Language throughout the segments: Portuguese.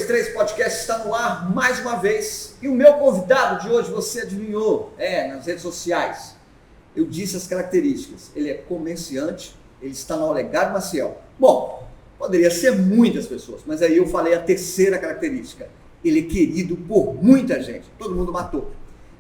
3 Podcast está no ar mais uma vez. E o meu convidado de hoje, você adivinhou, nas redes sociais. Eu disse as características. Ele é comerciante, ele está na Olegário Maciel. Bom, poderia ser muitas pessoas, mas aí eu falei a terceira característica. Ele é querido por muita gente, todo mundo matou.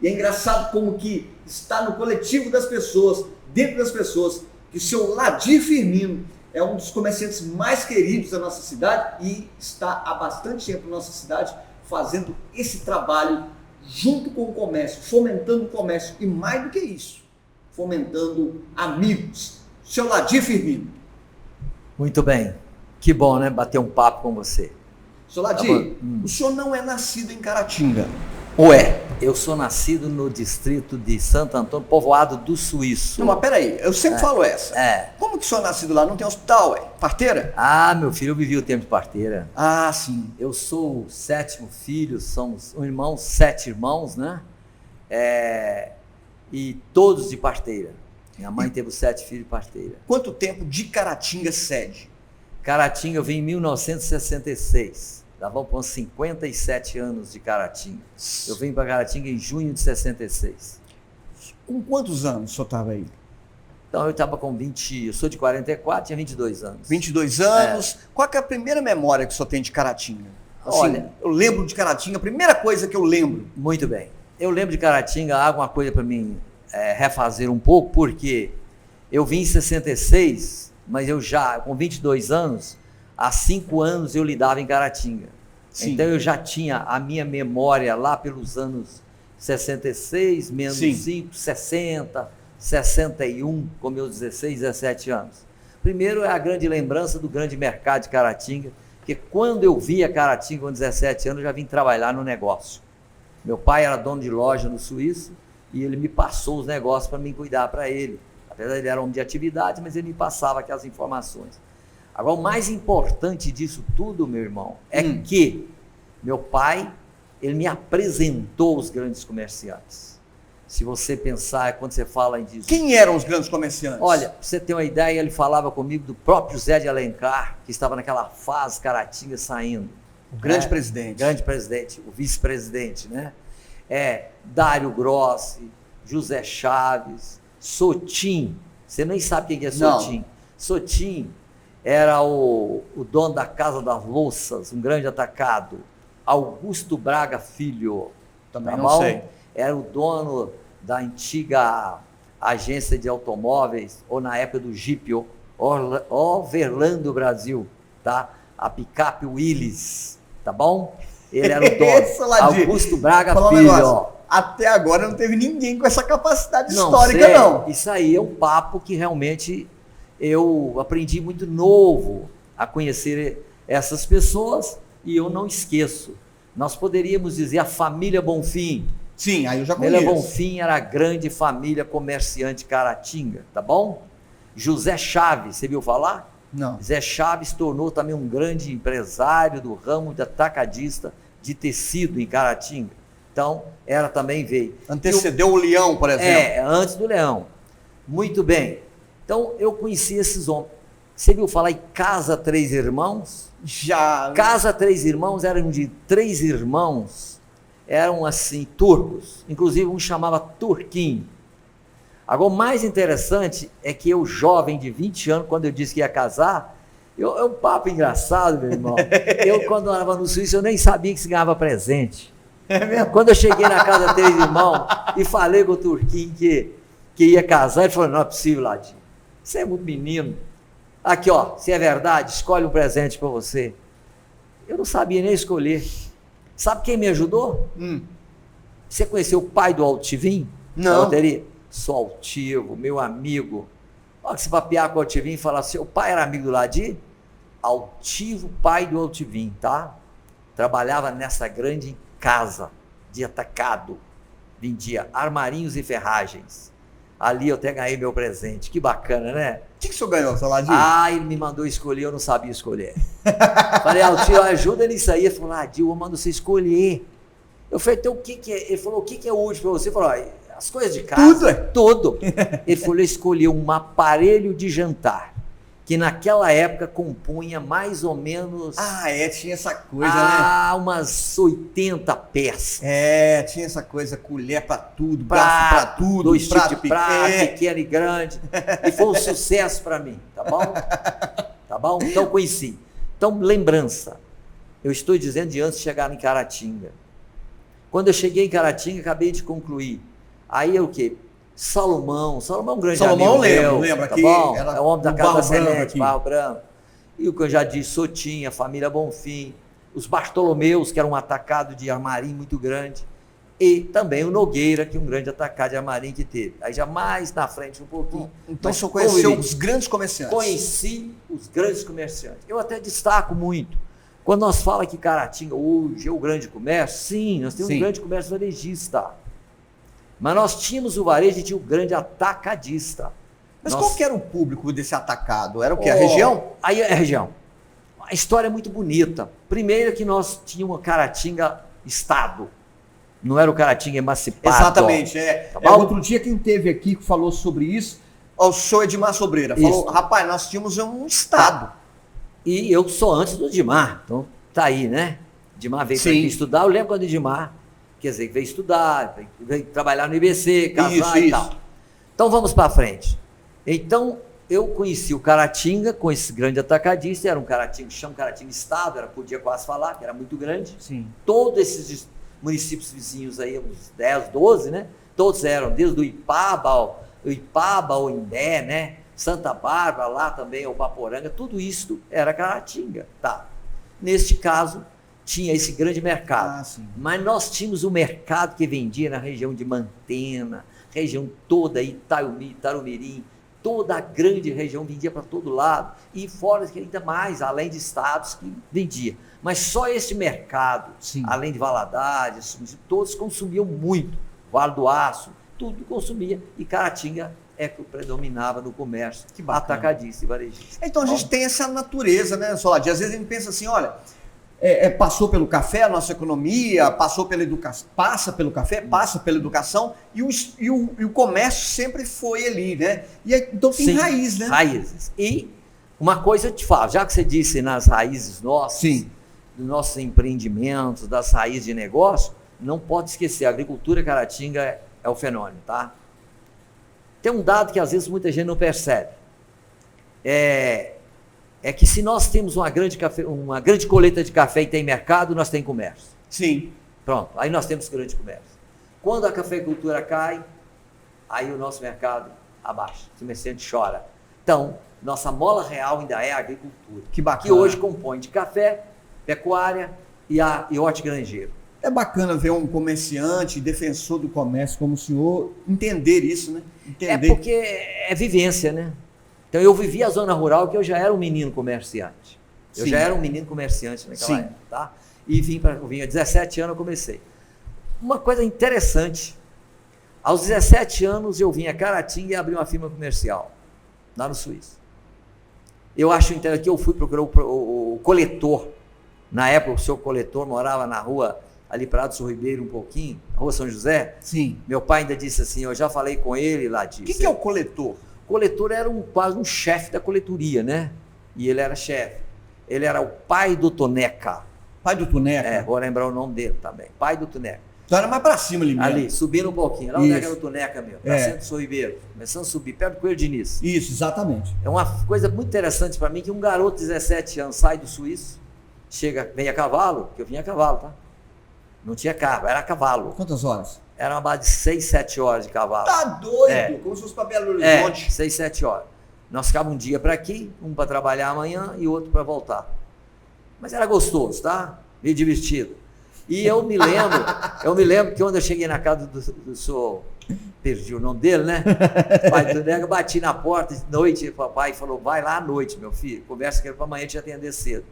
E é engraçado como que está no coletivo das pessoas, dentro das pessoas, que o seu Ladir Firmino é um dos comerciantes mais queridos da nossa cidade e está há bastante tempo na nossa cidade fazendo esse trabalho junto com o comércio, fomentando o comércio e mais do que isso, fomentando amigos. Seu Ladir Firmino. Muito bem. Que bom, né? Bater um papo com você. Seu Ladir, o senhor não é nascido em Caratinga, ou é? Eu sou nascido no distrito de Santo Antônio, povoado do Suíço. Não, mas peraí, eu sempre falo essa. Como que o senhor é nascido lá? Não tem hospital, parteira? Ah, meu filho, eu vivi o tempo de parteira. Ah, sim. Eu sou o 7º filho, somos um irmão, 7 irmãos, né? E todos de parteira. Minha mãe teve 7 filhos de parteira. Quanto tempo de Caratinga sede? Caratinga eu vim em 1966. Vamos com 57 anos de Caratinga. Eu vim para Caratinga em junho de 66. Com quantos anos o senhor estava aí? Então eu estava com 20, eu sou de 44, tinha 22 anos. 22 anos. Qual que é a primeira memória que o senhor tem de Caratinga? Assim, olha, eu lembro de Caratinga, a primeira coisa que eu lembro. Muito bem. Eu lembro de Caratinga, há alguma coisa para mim refazer um pouco, porque eu vim em 66, mas eu já, com 22 anos, há 5 anos eu lidava em Caratinga. Sim. Então eu já tinha a minha memória lá pelos anos 66, menos 5, 60, 61, com meus 16, 17 anos. Primeiro é a grande lembrança do grande mercado de Caratinga, porque quando eu via Caratinga com 17 anos, eu já vim trabalhar no negócio. Meu pai era dono de loja no Suíço e ele me passou os negócios para mim cuidar para ele. Apesar de ele era homem de atividade, mas ele me passava aquelas informações. Agora, o mais importante disso tudo, meu irmão, é que meu pai, ele me apresentou os grandes comerciantes. Se você pensar, quando você fala disso... Quem eram os grandes comerciantes? Olha, pra você ter uma ideia, ele falava comigo do próprio Zé de Alencar, que estava naquela fase Caratinga saindo. O grande presidente. Grande presidente, o vice-presidente, né? Dário Grossi, José Chaves, Sotim. Você nem sabe quem é Sotim. Sotim era o dono da Casa das Louças, um grande atacado. Augusto Braga Filho. Também não sei. Era o dono da antiga agência de automóveis, ou na época do Jeep, Overlando Brasil, tá? A picape Willys, tá bom? Ele era o dono. Augusto Braga Filho. Até agora não teve ninguém com essa capacidade histórica, não. Isso aí é um papo que realmente eu aprendi muito novo a conhecer essas pessoas e eu não esqueço. Nós poderíamos dizer a família Bonfim. Sim, aí eu já conheço. Família Bonfim era a grande família comerciante Caratinga, tá bom? José Chaves, você viu falar? Não. Zé Chaves tornou também um grande empresário do ramo de atacadista de tecido em Caratinga. Então, veio. Antecedeu o Leão, por exemplo. Antes do Leão. Muito bem. Então, eu conheci esses homens. Você viu falar em Casa Três Irmãos? Já. Casa Três Irmãos eram de 3 irmãos, eram assim, turcos. Inclusive, um chamava Turquinho. Agora, o mais interessante é que eu, jovem de 20 anos, quando eu disse que ia casar, é um papo engraçado, meu irmão. Eu, quando estava no Suíço, eu nem sabia que se ganhava presente. É mesmo? Quando eu cheguei na Casa Três Irmãos e falei com o Turquinho que ia casar, ele falou, não é possível, Ladinho. Você é muito menino. Aqui, ó, se é verdade, escolhe um presente para você. Eu não sabia nem escolher. Sabe quem me ajudou? Você conheceu o pai do Altivim? Não. Loteria? Sou altivo, meu amigo. Olha, se papear com o Altivim e falar, seu pai era amigo do Ladir? Altivo, pai do Altivim, tá? Trabalhava nessa grande casa de atacado. Vendia armarinhos e ferragens. Ali eu até ganhei meu presente. Que bacana, né? O que o senhor ganhou, seu Ladir? Ele me mandou escolher, eu não sabia escolher. Falei, tio, ajuda nisso aí. Ele falou, Ladir, eu mando você escolher. Eu falei, então o que é? Ele falou, o que é útil para você? Ele falou, as coisas de casa. Tudo? Tudo. Ele falou, eu escolhi um aparelho de jantar que naquela época compunha mais ou menos tinha essa coisa, né? Umas 80 peças. Tinha essa coisa, colher para tudo, garfo para tudo, dois tipos de prato, pequeno e grande. E foi um sucesso para mim, tá bom? Tá bom? Então conheci. Então, lembrança. Eu estou dizendo de antes de chegar em Caratinga. Quando eu cheguei em Caratinga, acabei de concluir. Aí é o quê? Salomão é um grande amigo meu. Lembra tá que bom? era É o homem da Casa da Semente, Branco Barro Branco. E o que eu já disse, Sotinha, família Bonfim, os Bartolomeus, que era um atacado de armarim muito grande, e também o Nogueira, que é um grande atacado de armarim que teve. Aí já mais na frente um pouquinho. Então o senhor conheceu os grandes comerciantes? Conheci os grandes comerciantes. Eu até destaco muito. Quando nós falamos que Caratinga hoje é o grande comércio, sim, nós temos um grande comércio varejista. Mas nós tínhamos o varejo e tinha o grande atacadista. Mas qual que era o público desse atacado? Era o quê? A região? Aí é a região. A história é muito bonita. Primeiro que nós tínhamos Caratinga Estado. Não era o Caratinga emancipado. Exatamente. Tá outro dia quem teve aqui que falou sobre isso, o senhor Edmar Sobreira. Falou, rapaz, nós tínhamos um Estado. E eu sou antes do Edmar. Então tá aí, né? Edmar veio para aqui estudar. Eu lembro quando o Edmar, quer dizer, veio estudar, veio trabalhar no IBC, casar e tal. Então vamos para frente. Então eu conheci o Caratinga com esse grande atacadista, era um Caratinga, chama Caratinga Estado, podia quase falar, que era muito grande. Sim. Todos esses municípios vizinhos aí, uns 10, 12, né? Todos eram, desde o Ipaba, o Indé, né? Santa Bárbara, lá também, o Baporanga, tudo isso era Caratinga, tá? Neste caso, tinha esse grande mercado, mas nós tínhamos o mercado que vendia na região de Mantena, região toda, Itarumirim, toda a grande região vendia para todo lado, e fora que ainda mais, além de estados que vendia. Mas só esse mercado, além de Valadares, todos consumiam muito, Vale do Aço, tudo consumia, e Caratinga é que predominava no comércio, atacadista e varejista. Então a gente tem essa natureza, né, Soladi? Às vezes a gente pensa assim, olha, passou pelo café a nossa economia, passou pela educação, passa pelo café, passa pela educação, e o comércio sempre foi ali, né? Então tem raiz, né? Raízes. E uma coisa eu te falo, já que você disse nas raízes nossas, dos nossos empreendimentos, das raízes de negócio, não pode esquecer, a agricultura Caratinga é o fenômeno, tá? Tem um dado que às vezes muita gente não percebe. É que se nós temos uma grande colheita de café e tem mercado, nós temos comércio. Sim. Pronto, aí nós temos grande comércio. Quando a cafeicultura cai, aí o nosso mercado abaixa, o comerciante chora. Então, nossa mola real ainda é a agricultura. Que bacana. Que hoje compõe de café, pecuária e hortigranjeiro. É bacana ver um comerciante, defensor do comércio como o senhor, entender isso, né? É porque é vivência, né? Então eu vivi a zona rural que eu já era um menino comerciante. Eu já era um menino comerciante naquela época, tá? E vim a 17 anos eu comecei. Uma coisa interessante, aos 17 anos eu vim a Caratinga e abri uma firma comercial, lá no Suíço. Eu acho interessante que eu fui procurar o coletor. Na época o seu coletor morava na rua ali para Adson Ribeiro um pouquinho, na rua São José. Sim. Meu pai ainda disse assim, eu já falei com ele lá disso. O que é o coletor? O coletor era quase um chefe da coletoria, né? E ele era chefe. Ele era o pai do Toneca. Pai do Toneca? Vou lembrar o nome dele também. Pai do Toneca. Então era mais para cima ali mesmo. Ali, subindo um pouquinho. Lá onde era o Toneca mesmo. Para centro do São Ribeiro. Começando a subir, perto do Coelho Diniz. Isso, exatamente. É uma coisa muito interessante para mim que um garoto de 17 anos sai do Suíço, vem a cavalo, que eu vinha a cavalo, tá? Não tinha carro, era a cavalo. Quantas horas? Era uma base de 6, 7 horas de cavalo. Tá doido? Como se fosse para Belo Horizonte. 6, 7 horas. Nós ficávamos um dia para aqui, um para trabalhar amanhã e outro para voltar. Mas era gostoso, tá? Meio divertido. E eu me lembro que quando eu cheguei na casa do senhor, perdi o nome dele, né? Pai do Nega, bati na porta de noite, papai falou, vai lá à noite, meu filho, conversa que era para amanhã te atender cedo.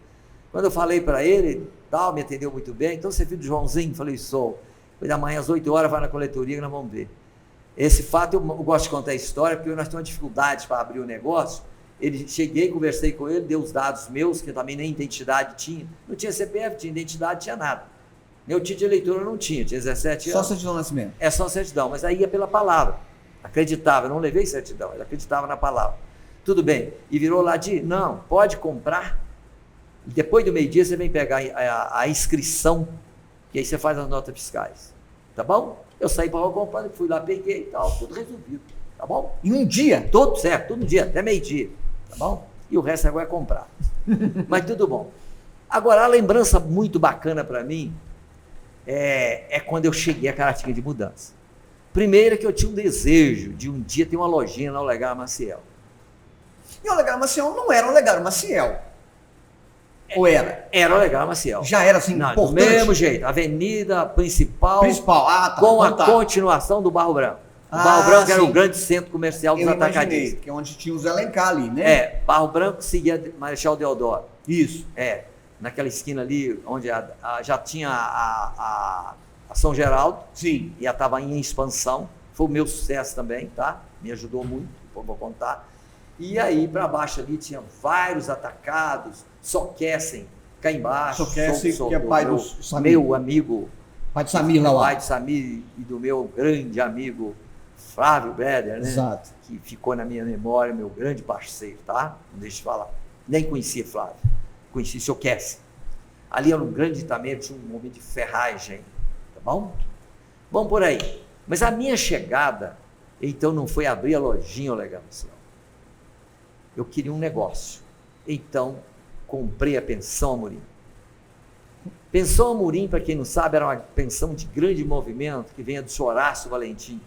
Quando eu falei para ele, me atendeu muito bem, então você é filho do Joãozinho? Falei, sou. Foi da manhã às 8 horas, vai na coletoria que nós vamos ver. Esse fato, eu gosto de contar a história, porque nós temos dificuldades para abrir o negócio. Cheguei, conversei com ele, dei os dados meus, que eu também nem identidade tinha. Não tinha CPF, tinha identidade, tinha nada. Meu título de eleitor eu não tinha 17 anos. Só certidão de nascimento? Só certidão, mas aí ia pela palavra. Acreditava, eu não levei certidão, ele acreditava na palavra. Tudo bem. E virou lá não, pode comprar. Depois do meio-dia você vem pegar a inscrição, que aí você faz as notas fiscais. Tá bom? Eu saí para comprar, fui lá, peguei e tal, tudo resolvido. Tá bom? Em um dia? Tudo certo, todo dia, até meio-dia. Tá bom? E o resto agora é comprar. Mas tudo bom. Agora, a lembrança muito bacana para mim é quando eu cheguei a Caratinga de Mudança. Primeiro que eu tinha um desejo de um dia ter uma lojinha na Olegário Maciel. E o Olegário Maciel não era o Olegário Maciel. Ou era? Era o Olegário Maciel. Já era assim, não, importante? Do mesmo jeito, avenida principal, tá, com a tá. continuação do Barro Branco. O Barro Branco era sim. o grande centro comercial dos atacadistas. Que é onde tinha os Alencar ali, né? Barro Branco seguia Marechal Deodoro. Isso. Naquela esquina ali, onde já tinha a São Geraldo. Sim. E estava em expansão. Foi o meu sucesso também, tá? Me ajudou muito, vou contar. E aí, para baixo ali, tinha vários atacados, Soquecem, cá embaixo. Soquecem, que é pai do Samir. Meu amigo. Pai do Samir lá. Pai do Samir e do meu grande amigo Flávio Beder, né? Exato. Que ficou na minha memória, meu grande parceiro, tá? Não deixa de falar. Nem conhecia Flávio, conheci Soquecem. Ali era um grande também, tinha um momento de ferragem, tá bom? Vamos por aí. Mas a minha chegada, então, não foi abrir a lojinha Olegário Maciel. Eu queria um negócio. Então, comprei a Pensão Amorim. Pensão Amorim, para quem não sabe, era uma pensão de grande movimento que vinha do Sr. Horácio Valentim.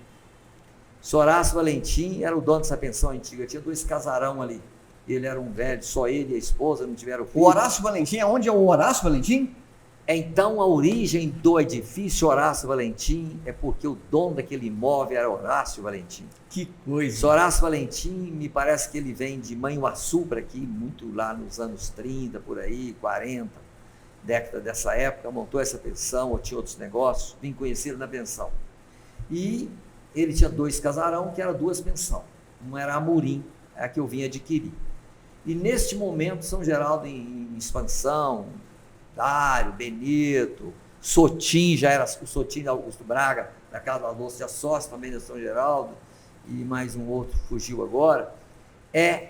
O Sr. Horácio Valentim era o dono dessa pensão antiga. Tinha 2 casarão ali. Ele era um velho, só ele e a esposa não tiveram filho. O Horácio Valentim, onde é o Horácio Valentim? Então, a origem do edifício Horácio Valentim é porque o dono daquele imóvel era Horácio Valentim. Que coisa! O Horácio Valentim, me parece que ele vem de Manhuaçu para aqui, muito lá nos anos 30, por aí, 40, década dessa época, montou essa pensão, ou tinha outros negócios, vim conhecê-lo na pensão. E ele tinha 2 casarão, que eram 2 pensões. Uma era Amorim, a que eu vim adquirir. E neste momento, São Geraldo em expansão, Dário, Benito, Sotim, já era o Sotim de Augusto Braga, da Casa da Louça, já sócio também da São Geraldo, e mais um outro fugiu agora, é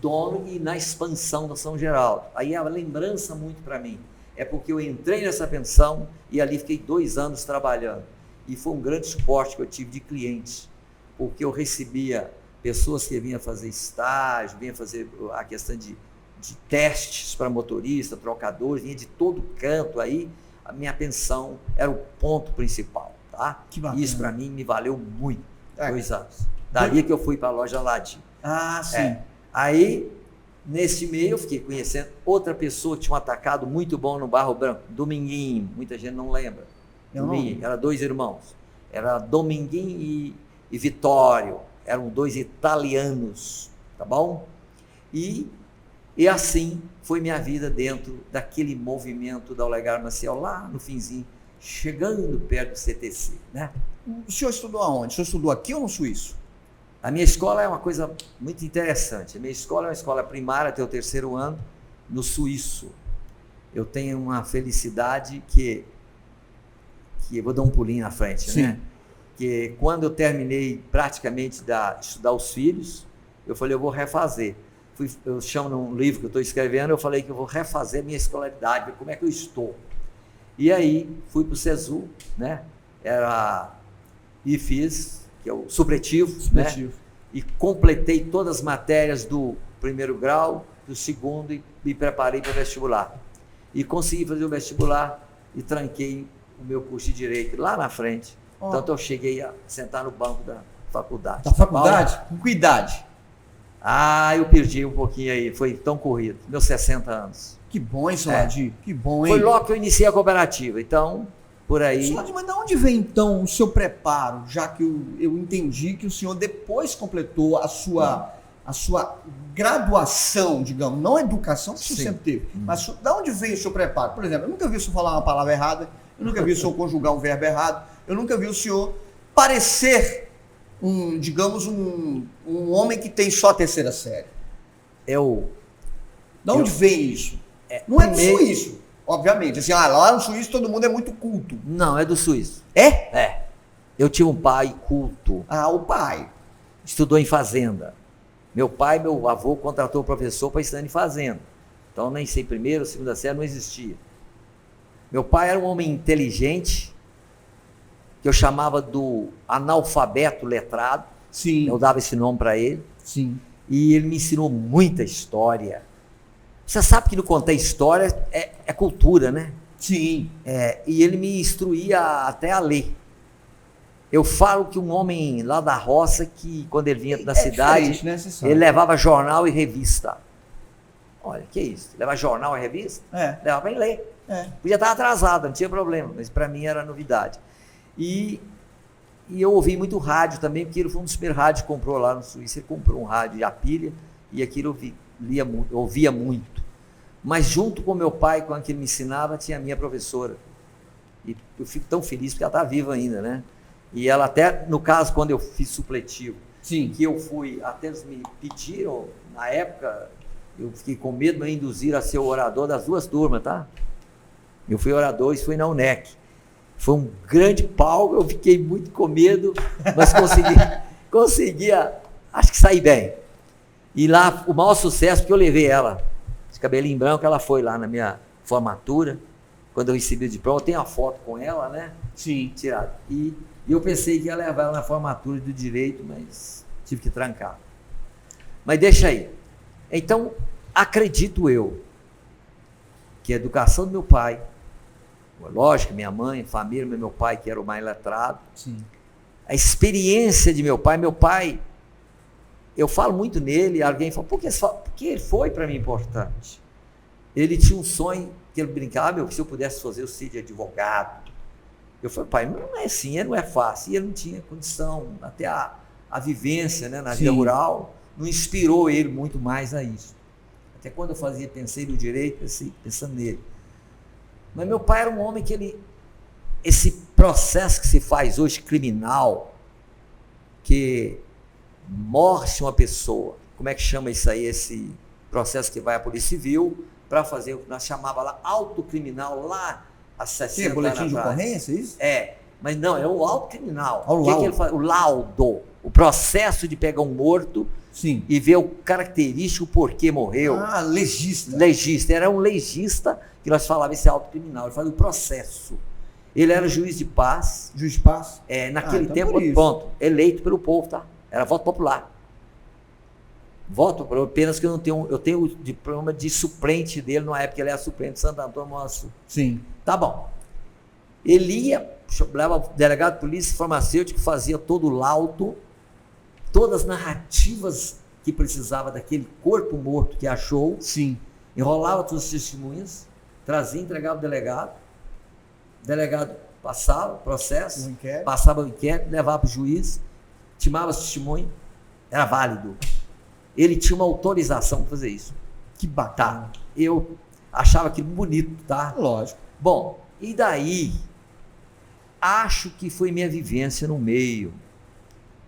dono e na expansão da São Geraldo. Aí a lembrança muito para mim é porque eu entrei nessa pensão e ali fiquei 2 anos trabalhando. E foi um grande suporte que eu tive de clientes, porque eu recebia pessoas que vinham fazer estágio, vinham fazer a questão de testes para motorista, trocadores, vinha de todo canto aí, a minha pensão era o ponto principal, tá? Que bacana. Isso para mim me valeu muito, 2 anos. Dali que eu fui para a loja Ladim. Ah, sim. Aí, nesse meio, eu fiquei conhecendo outra pessoa que tinha um atacado muito bom no Barro Branco, Dominguinho, muita gente não lembra. Dominguinho, eram 2 irmãos, era Dominguinho e Vitório, eram 2 italianos, tá bom? E assim foi minha vida dentro daquele movimento da Olegário Maciel, lá no finzinho, chegando perto do CTC, né? O senhor estudou aonde? O senhor estudou aqui ou no Suíço? A minha escola é uma coisa muito interessante. A minha escola é uma escola primária, até o 3º ano, no Suíço. Eu tenho uma felicidade que eu vou dar um pulinho na frente, sim, né? Que quando eu terminei praticamente de estudar os filhos, eu falei, eu vou refazer. Eu chamo num livro que eu estou escrevendo, eu falei que eu vou refazer a minha escolaridade, ver como é que eu estou. E aí, fui para o SESU, né? E fiz, que é o supletivo, né? E completei todas as matérias do 1º grau, do 2º, e me preparei para o vestibular. E consegui fazer o vestibular e tranquei o meu curso de Direito lá na frente. Então, eu cheguei a sentar no banco da faculdade. Da faculdade? Com que idade? Eu perdi um pouquinho aí, foi tão corrido, meus 60 anos. Que bom, hein, Solardi? Que bom, hein? Foi logo que eu iniciei a cooperativa, então, por aí... Solardi, mas de onde vem, então, o seu preparo? Já que eu entendi que o senhor depois completou a sua graduação, digamos, não a educação que o senhor sempre teve, mas de onde vem o seu preparo? Por exemplo, eu nunca vi o senhor falar uma palavra errada, eu nunca vi o senhor conjugar um verbo errado, eu nunca vi o senhor parecer um homem que tem só a 3ª série. De onde vem isso? Não é do Suíço, obviamente. Assim, lá no Suíço todo mundo é muito culto. Não, é do Suíço. É? Eu tinha um pai culto. O pai. estudou em fazenda. Meu pai, meu avô contratou o professor para ensinar em fazenda. Então, nem sei primeira ou segunda série, não existia. Meu pai era um homem inteligente, que eu chamava do analfabeto letrado. Sim. Eu dava esse nome para ele. Sim. E ele me ensinou muita história. Você sabe que não contar história é cultura, né? Sim. E ele me instruía até a ler. Eu falo que um homem lá da roça, que quando ele vinha da cidade, né? ele levava jornal e revista. Olha, que isso? Levar jornal e revista? Levava para ele ler. Podia estar atrasado, não tinha problema, mas para mim era novidade. E eu ouvi muito rádio também, porque ele foi um dos primeiros rádios que comprou lá no Suíça. Ele comprou um rádio a pilha e aquilo eu ouvia muito. Mas junto com meu pai, com aquilo que ele me ensinava, tinha a minha professora. E eu fico tão feliz porque ela está viva ainda, né? E ela até, no caso, quando eu fiz supletivo, sim, que eu fui, até eles me pediram, na época, eu fiquei com medo de me induzir a ser o orador das duas turmas, tá? Eu fui orador, isso foi na UNEC. Foi um grande palco, eu fiquei muito com medo, mas conseguia, acho que saí bem. E lá, o maior sucesso, porque eu levei ela, de cabelinho branco, ela foi lá na minha formatura, quando eu recebi o diploma, eu tenho a foto com ela, né? Sim. Tirada. E eu pensei que ia levar ela na formatura do direito, mas tive que trancar. Mas deixa aí. Então, acredito eu que a educação do meu pai, lógico, minha mãe, família, meu pai, que era o mais letrado, sim, a experiência de meu pai, eu falo muito nele, alguém fala, porque ele foi para mim importante. Ele tinha um sonho, que ele brincava, se eu pudesse fazer, eu seria advogado. Eu falei, pai, não é assim, não é fácil. E ele não tinha condição, até a vivência, né, na vida rural, não inspirou ele muito mais a isso. Até quando eu pensei no direito, pensando nele. Mas meu pai era um homem que esse processo que se faz hoje criminal, que morre uma pessoa, como é que chama isso aí, esse processo que vai à Polícia Civil para fazer o que nós chamava lá auto criminal lá há 60 anos. Boletim de ocorrência, isso? Mas não, é o auto criminal. O que ele faz? O laudo, o processo de pegar um morto, sim, e ver o característico, o porquê morreu. Legista. Legista, era um legista que nós falávamos esse auto criminal, ele fazia o processo. Ele era juiz de paz. Juiz de paz? Naquele então tempo, pronto, eleito pelo povo, tá? Era voto popular. Voto popular, apenas que eu tenho o diploma de suplente dele, na época ele era suplente de Santo Antônio Monassu. Sim. Tá bom. Ele ia, leva o delegado de polícia farmacêutico, fazia todo o laudo, todas as narrativas que precisava daquele corpo morto que achou. Sim. Enrolava todas as testemunhas, trazia, entregava o delegado passava o processo, passava o inquérito, levava para o juiz, timava as testemunhas, era válido. Ele tinha uma autorização para fazer isso. Que bacana. Tá. Eu achava aquilo bonito, tá? Lógico. Bom, e daí, acho que foi minha vivência no meio.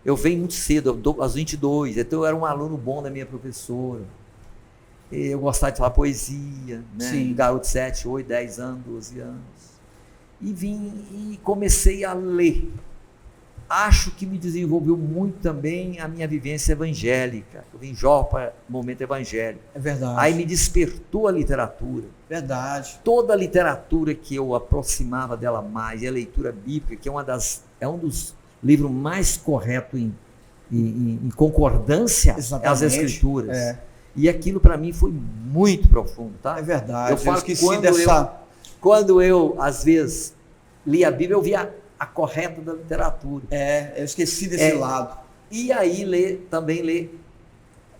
Eu venho muito cedo, aos 22, então eu era um aluno bom da minha professora. Eu gostava de falar poesia, né? Sim. Garoto de 7, 8, 10 anos, 12 anos. E vim e comecei a ler. Acho que me desenvolveu muito também a minha vivência evangélica. Eu vim jovem para o momento evangélico. É verdade. Aí me despertou a literatura. Verdade. Toda a literatura que eu aproximava dela mais, e a leitura bíblica, que é um dos livros mais corretos em concordância às escrituras. E aquilo para mim foi muito profundo, tá? É verdade. Eu falo que quando eu, às vezes, li a Bíblia, eu via a correta da literatura. Eu esqueci desse lado. E aí também ler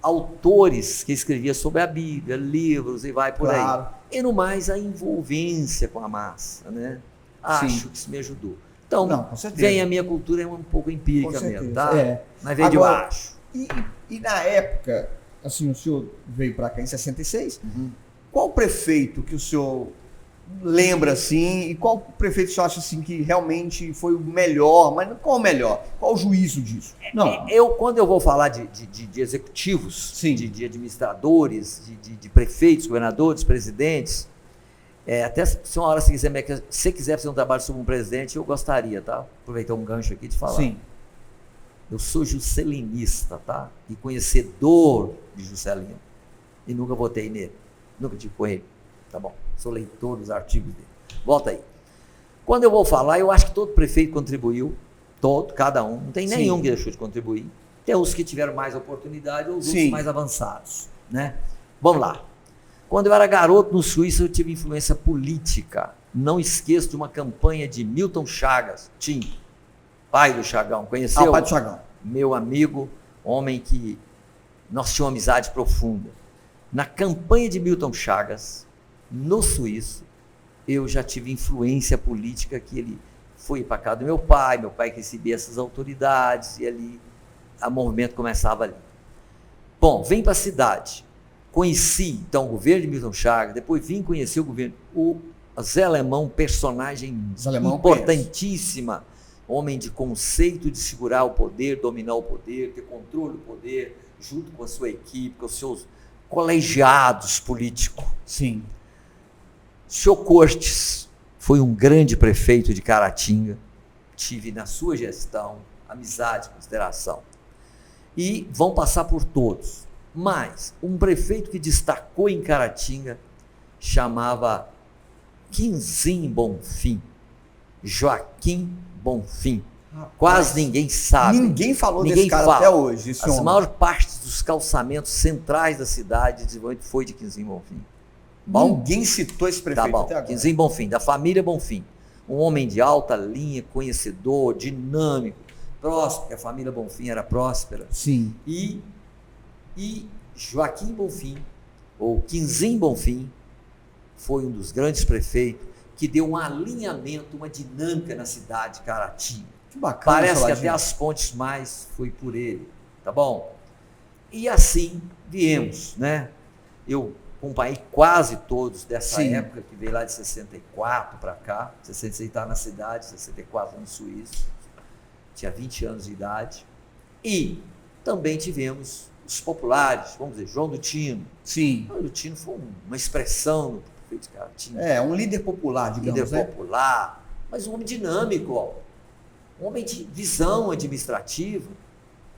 autores que escreviam sobre a Bíblia, livros e vai por aí. E no mais a envolvência com a massa, né? Acho que isso me ajudou. Então, vem a minha cultura, é um pouco empírica mesmo, tá? Mas vem de baixo. E na época, assim, o senhor veio para cá em 66, qual prefeito que o senhor lembra assim, e qual prefeito você acha assim que realmente foi o melhor, mas qual o melhor? Qual o juízo disso? Não. Quando eu vou falar de executivos, de administradores, de prefeitos, governadores, presidentes, até se uma hora se quiser fazer um trabalho sobre um presidente, eu gostaria, tá? Aproveitar um gancho aqui de falar. Sim. Eu sou juscelinista, tá? E conhecedor de Juscelino. E nunca votei nele. Nunca tive com ele. Tá bom. Sou leitor dos artigos dele. Volta aí. Quando eu vou falar, eu acho que todo prefeito contribuiu. Todo, cada um. Não tem nenhum que deixou de contribuir. Tem os que tiveram mais oportunidade ou os outros mais avançados, né? Vamos lá. Quando eu era garoto no Suíça, eu tive influência política. Não esqueço de uma campanha de Milton Chagas, Tim, pai do Chagão. Conheceu? O pai do Chagão. Meu amigo, homem que nós tínhamos uma amizade profunda. Na campanha de Milton Chagas, no Suíço, eu já tive influência política, que ele foi para casa do meu pai recebia essas autoridades, e ali o movimento começava ali. Bom, vem para a cidade. Conheci, então, o governo de Milton Chagas, depois vim conhecer o governo, o Zé Alemão, personagem importantíssima, homem de conceito de segurar o poder, dominar o poder, ter controle do poder, junto com a sua equipe, com os seus colegiados políticos. Sim. O senhor Cortes foi um grande prefeito de Caratinga, tive na sua gestão amizade, consideração. E vão passar por todos. Mas um prefeito que destacou em Caratinga chamava Quinzim Bonfim, Joaquim Bonfim. Rapaz, quase ninguém sabe. Ninguém falou desse cara até hoje. As maiores partes dos calçamentos centrais da cidade foi de Quinzim Bonfim. Bom? Ninguém citou esse prefeito até agora. Quinzim Bonfim, da família Bonfim. Um homem de alta linha, conhecedor, dinâmico, próspero, a família Bonfim era próspera. Sim. E Joaquim Bonfim, ou Quinzim Bonfim, foi um dos grandes prefeitos que deu um alinhamento, uma dinâmica na cidade de Caratinga. Que bacana. Parece que até as pontes mais foi por ele, tá bom? E assim viemos, né? Eu acompanhei quase todos dessa época, que veio lá de 64 para cá, 66 estava na cidade, 64 no Suíço, tinha 20 anos de idade. E também tivemos os populares, vamos dizer, João do Tino. Sim. João do Tino foi uma expressão do prefeito de Caratinga. Um líder popular, digamos. Líder popular, mas um homem dinâmico, ó. Um homem de visão administrativa.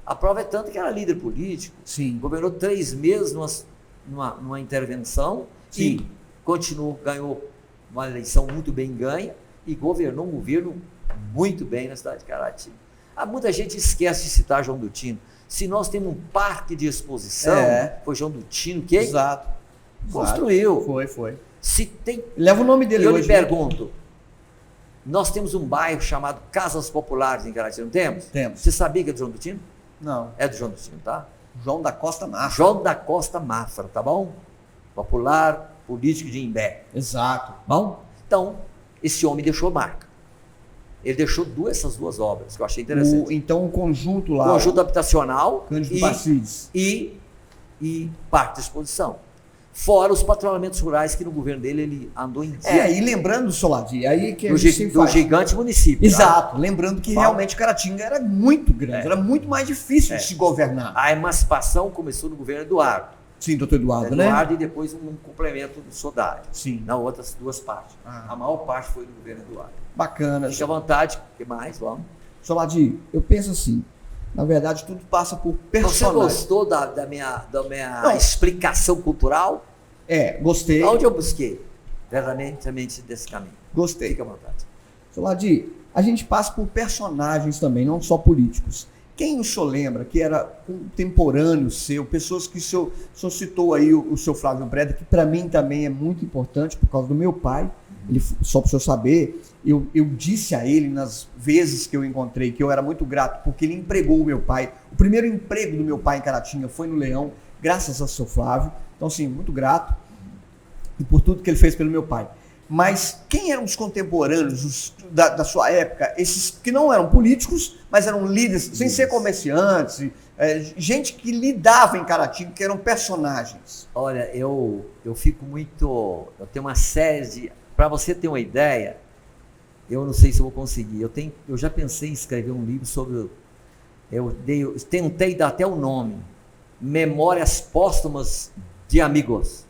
A prova é tanto que era líder político. Sim. Governou 3 meses numa intervenção. Sim. E continuou, ganhou uma eleição muito bem ganha e governou um governo muito bem na cidade de Caratinga. Muita gente esquece de citar João do Tino. Se nós temos um parque de exposição, foi João do Tino que construiu. Foi. Se tem... Leva o nome dele hoje. Eu lhe pergunto, nós temos um bairro chamado Casas Populares em Caratinga, não temos? Temos. Você sabia que é do João do Tino? Não. É do João do Tino, tá? João da Costa Mafra. João da Costa Mafra, tá bom? Popular, político de Imbé. Exato. Bom? Então, esse homem deixou marca. Ele deixou essas duas obras, que eu achei interessante. Então, o conjunto lá. Conjunto habitacional e parque de exposição. Fora os patrulhamentos rurais que no governo dele ele andou em dia. E lembrando, Soladi, aí que do gigante município. Exato. Tá? Lembrando que realmente Caratinga era muito grande, era muito mais difícil de se governar. A emancipação começou no governo Eduardo. Sim, doutor Eduardo, né? Eduardo e depois um complemento do Sodário. Sim. Nas outras duas partes. A maior parte foi do governo Eduardo. Bacana. Fique à vontade. O que mais? Vamos. Soladi, eu penso assim, na verdade tudo passa por personagem. Você gostou da minha explicação cultural? Gostei. Onde eu busquei? Verdadeiramente desse caminho. Gostei. Fique à vontade. Soladi, a gente passa por personagens também, não só políticos. Quem o senhor lembra que era contemporâneo seu, pessoas que o senhor citou aí, o seu Flávio Breda, que para mim também é muito importante por causa do meu pai. Ele, só para o senhor saber, eu disse a ele nas vezes que eu encontrei que eu era muito grato porque ele empregou o meu pai. O primeiro emprego do meu pai em Caratinga foi no Leão, graças ao seu Flávio. Então, assim, muito grato e por tudo que ele fez pelo meu pai. Mas quem eram os contemporâneos da sua época? Esses que não eram políticos, mas eram líderes, sem ser comerciantes, gente que lidava em Caratinga, que eram personagens. Olha, eu fico muito... Eu tenho uma série de... Para você ter uma ideia, eu não sei se eu vou conseguir. Eu já pensei em escrever um livro sobre... Eu tentei dar até o nome. Memórias Póstumas de Amigos.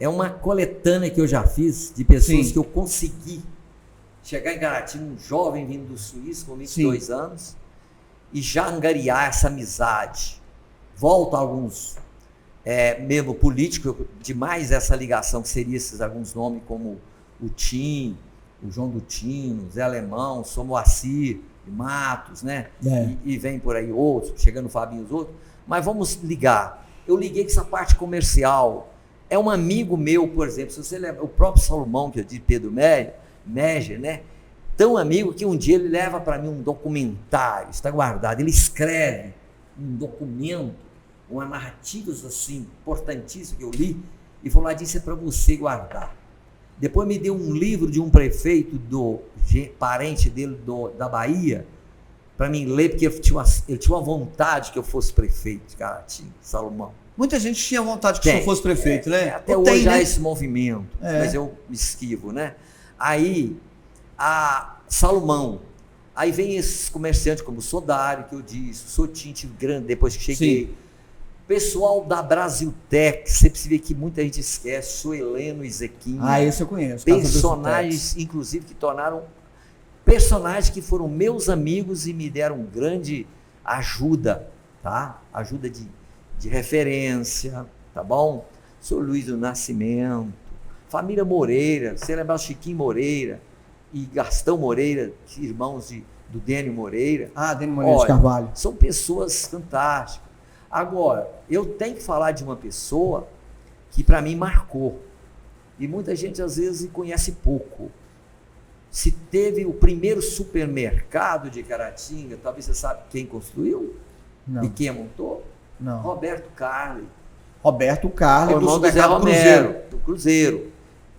É uma coletânea que eu já fiz de pessoas que eu consegui chegar em Caratinga, um jovem vindo do Suíço com 22 anos, e já angariar essa amizade. Volta a alguns, mesmo político, demais essa ligação, que seria esses alguns nomes como o Tim, o João do Tino, Zé Alemão, São Moacir, Matos, né? E vem por aí outros, chegando o Fabinho e os outros. Mas vamos ligar. Eu liguei com essa parte comercial. É um amigo meu, por exemplo, se você lembra, o próprio Salomão, que eu disse, Pedro Meger, né? Tão amigo que um dia ele leva para mim um documentário, está guardado, ele escreve um documento, uma narrativa assim, importantíssima que eu li, e falou, isso é para você guardar. Depois me deu um livro de um prefeito, parente dele da Bahia, para mim ler, porque ele tinha uma vontade que eu fosse prefeito de Caratinga, Salomão. Muita gente tinha vontade que o senhor fosse prefeito, né? Até hoje há esse movimento, mas eu me esquivo, né? Aí, a Salomão, aí vem esses comerciantes como o Sodário, que eu disse, o Sotinte Grande, depois que cheguei. Sim. Pessoal da Brasiltec, você precisa ver que muita gente esquece, Sueleno e Zequinha. Esse eu conheço. Personagens, inclusive, que tornaram personagens que foram meus amigos e me deram grande ajuda, tá? Ajuda de referência, tá bom? Sou Luiz do Nascimento, família Moreira, você lembra o Chiquinho Moreira e Gastão Moreira, irmãos do Dênio Moreira. Dênio Moreira de Carvalho. São pessoas fantásticas. Agora, eu tenho que falar de uma pessoa que para mim marcou. E muita gente às vezes conhece pouco. Se teve o primeiro supermercado de Caratinga, talvez você sabe quem construiu? Não. E quem montou? Não. Roberto Carli. Roberto Carli, do supermercado Cruzeiro. Do Cruzeiro.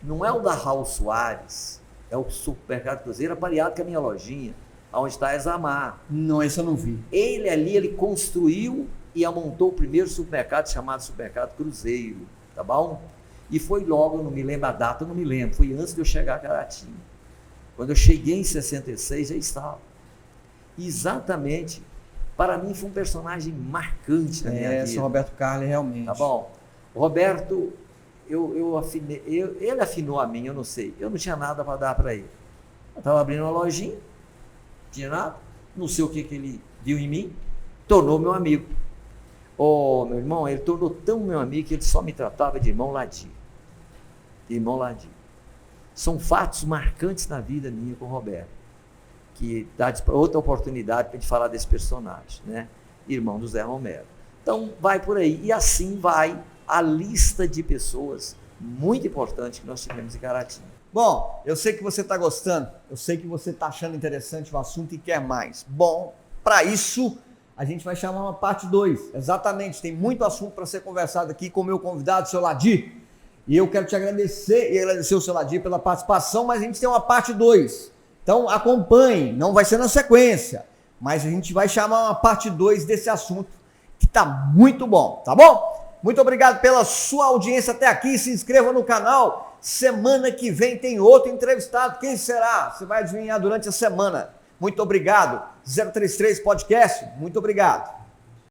Não é o da Raul Soares, é o supermercado Cruzeiro, apareado com a minha lojinha, onde está a Examar. Não, esse eu não vi. Ele construiu e montou o primeiro supermercado chamado Supermercado Cruzeiro, tá bom? E foi logo, eu não me lembro a data, eu não me lembro, foi antes de eu chegar a Caratinga. Quando eu cheguei em 66, já estava. Exatamente, para mim foi um personagem marcante na minha vida. Esse Roberto Carli, realmente. Tá bom? O Roberto, ele afinou a mim, eu não sei, eu não tinha nada para dar para ele. Eu estava abrindo uma lojinha, não tinha nada, não sei o que ele viu em mim, tornou meu amigo. Meu irmão, ele tornou tão meu amigo que ele só me tratava de irmão Ladir. Irmão Ladir. São fatos marcantes na vida minha com o Roberto, que dá outra oportunidade para a gente falar desse personagem, né? Irmão do Zé Romero. Então, vai por aí. E assim vai a lista de pessoas muito importante que nós tivemos em Caratinga. Bom, eu sei que você está gostando, eu sei que você está achando interessante o assunto e quer mais. Bom, para isso, a gente vai chamar uma parte 2. Exatamente, tem muito assunto para ser conversado aqui com o meu convidado, o seu Ladir. E eu quero te agradecer e agradecer o seu Ladir pela participação, mas a gente tem uma parte 2. Então acompanhe, não vai ser na sequência, mas a gente vai chamar uma parte 2 desse assunto que está muito bom, tá bom? Muito obrigado pela sua audiência até aqui, se inscreva no canal. Semana que vem tem outro entrevistado, quem será? Você vai adivinhar durante a semana. Muito obrigado. 033 Podcast, muito obrigado.